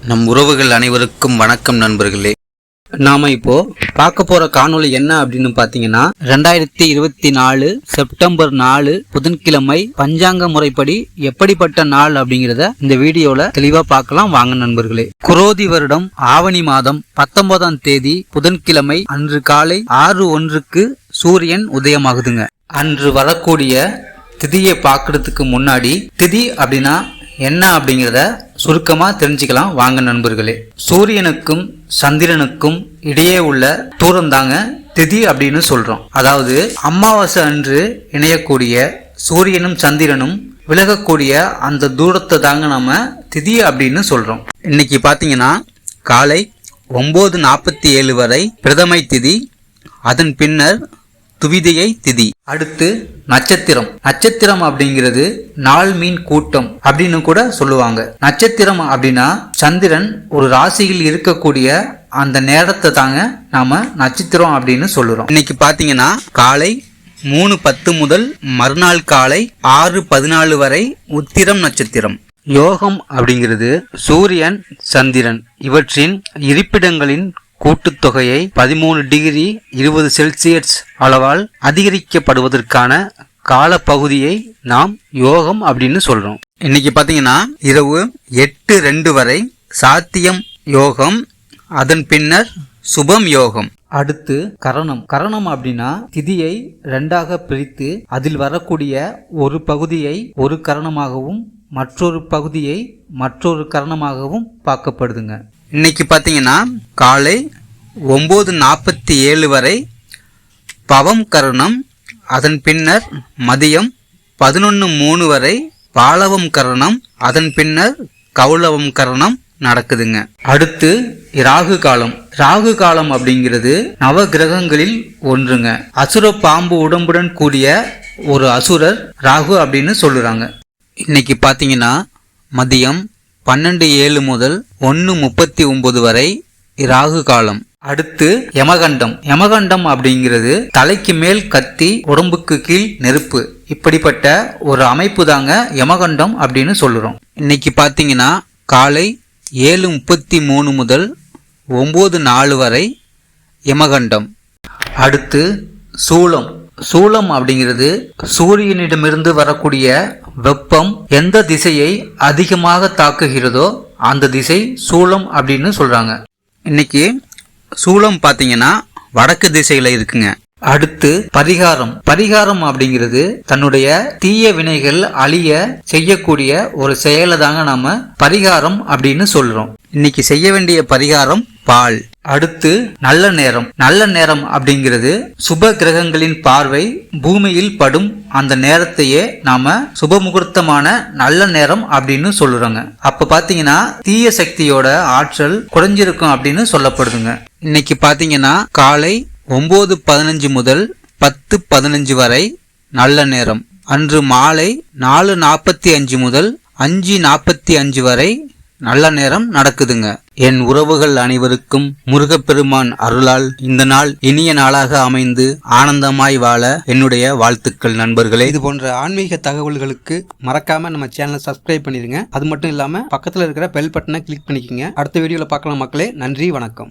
நம் உறவுகள் அனைவருக்கும் வணக்கம் நண்பர்களே. நாம இப்போ பார்க்க போற காணொளி என்ன அப்படின்னு பாத்தீங்கன்னா 2024 செப்டம்பர் 4 புதன்கிழமை பஞ்சாங்க முறைப்படி எப்படிப்பட்ட நாள் அப்படிங்கிறத இந்த வீடியோல தெளிவா பார்க்கலாம் வாங்க நண்பர்களே. குரோதி வருடம் ஆவணி மாதம் 19ஆம் தேதி புதன்கிழமை அன்று காலை 6:01 சூரியன் உதயமாகுதுங்க. அன்று வரக்கூடிய திதியை பார்க்கறதுக்கு முன்னாடி திதி அப்படின்னா என்ன அப்படிங்கிறத சுருக்கமா தெரிஞ்சுக்கலாம் வாங்க நண்பர்களே. சூரியனுக்கும் சந்திரனுக்கும் இடையே உள்ள தூரம் தாங்க திதி அப்படின்னு சொல்றோம். அதாவது அமாவாசை அன்று இணையக்கூடிய சூரியனும் சந்திரனும் விலகக்கூடிய அந்த தூரத்தை தாங்க நாம திதி அப்படின்னு சொல்றோம். இன்னைக்கு பாத்தீங்கன்னா காலை 9:47 வரை பிரதமை திதி, அதன் பின்னர் துவிதியை திதி, அடுத்து நட்சத்திரம். நட்சத்திரம் அப்படிங்கிறது நாள் மீன் கூட்டம் அப்படின்னு கூட சொல்லுவாங்க. நட்சத்திரம் அப்படின்னா சந்திரன் ஒரு ராசியில் இருக்கக்கூடிய அந்த நேரத்தை தாங்க நாம நட்சத்திரம் அப்படின்னு சொல்லுறோம். இன்னைக்கு பாத்தீங்கன்னா காலை 3:10 முதல் மறுநாள் காலை 6:14 வரை உத்திரம் நட்சத்திரம். யோகம் அப்படிங்கிறது சூரியன் சந்திரன் இவற்றின் இருப்பிடங்களின் கூட்டுத்தொகையை 13 டிகிரி 20 செல்சியஸ் அளவால் அதிகரிக்கப்படுவதற்கான கால பகுதியை நாம் யோகம் அப்படின்னு சொல்றோம். இன்னைக்கு பாத்தீங்கன்னா இரவு 8:02 வரை சாத்தியம் யோகம், அதன் பின்னர் சுபம் யோகம். அடுத்து கரணம். கரணம் அப்படின்னா திதியை 2ஆக பிரித்து அதில் வரக்கூடிய ஒரு பகுதியை ஒரு கரணமாகவும் மற்றொரு பகுதியை மற்றொரு கரணமாகவும் பார்க்கப்படுதுங்க. இன்னைக்கு பாத்தீங்கன்னா காலை 9:47 வரை பவம் கரணம், அதன் பின்னர் மதியம் 11:03 வரை பாலவம் கரணம், அதன் பின்னர் கௌளவம் கரணம் நடக்குதுங்க. அடுத்து ராகு காலம். ராகு காலம் அப்படிங்கிறது நவ கிரகங்களில் ஒன்றுங்க. அசுர பாம்பு உடம்புடன் கூடிய ஒரு அசுரர் ராகு அப்படின்னு சொல்லுறாங்க. இன்னைக்கு பாத்தீங்கன்னா மதியம் 12:07 முதல் 1:39 வரை ராகு காலம். அடுத்து யமகண்டம். யமகண்டம் அப்படிங்கிறது தலைக்கு மேல் கத்தி, உடம்புக்கு கீழ் நெருப்பு, இப்படிப்பட்ட ஒரு அமைப்பு தாங்க யமகண்டம் அப்படின்னு சொல்லுறோம். இன்னைக்கு பாத்தீங்கன்னா காலை 7:33 முதல் 9:04 வரை யமகண்டம். அடுத்து சூலம். சூலம் அப்படிங்கிறது சூரியனிடமிருந்து வரக்கூடிய வெப்பம் எந்த திசையை அதிகமாக தாக்குகிறதோ அந்த திசை சூலம் அப்படின்னு சொல்றாங்க. இன்னைக்கு சூலம் பாத்தீங்கன்னா வடக்கு திசையில இருக்குங்க. அடுத்து பரிகாரம். பரிகாரம் அப்படிங்கிறது தன்னுடைய தீய வினைகள் அழிய செய்யக்கூடிய ஒரு செயலை தாங்க நாம பரிகாரம் அப்படின்னு சொல்றோம். இன்னைக்கு செய்ய வேண்டிய பரிகாரம் பால். அடுத்து நல்ல நேரம். நல்ல நேரம் அப்படிங்கிறது சுப கிரகங்களின் பார்வை பூமியில் படும் அந்த நேரத்தையே நாம சுப முகூர்த்தமான நல்ல நேரம் அப்படின்னு சொல்லுறோங்க. அப்ப பாத்தீங்கன்னா தீய சக்தியோட ஆற்றல் குறைஞ்சிருக்கும் அப்படின்னு சொல்லப்படுதுங்க. இன்னைக்கு பாத்தீங்கன்னா காலை 9:15 முதல் 10:15 வரை நல்ல நேரம். அன்று மாலை 4:45 முதல் 5:45 வரை நல்ல நேரம் நடக்குதுங்க. என் உறவுகள் அனைவருக்கும் முருகப்பெருமான் அருளால் இந்த நாள் இனிய நாளாக அமைந்து ஆனந்தமாய் வாழ என்னுடைய வாழ்த்துக்கள் நண்பர்களே. இது போன்ற ஆன்மீக தகவல்களுக்கு மறக்காம நம்ம சேனலை சப்ஸ்கிரைப் பண்ணிருங்க. அது மட்டும் இல்லாம பக்கத்துல இருக்கிற பெல் பட்டனை கிளிக் பண்ணிக்கோங்க. அடுத்த வீடியோல பார்க்கலாம் மக்களே. நன்றி, வணக்கம்.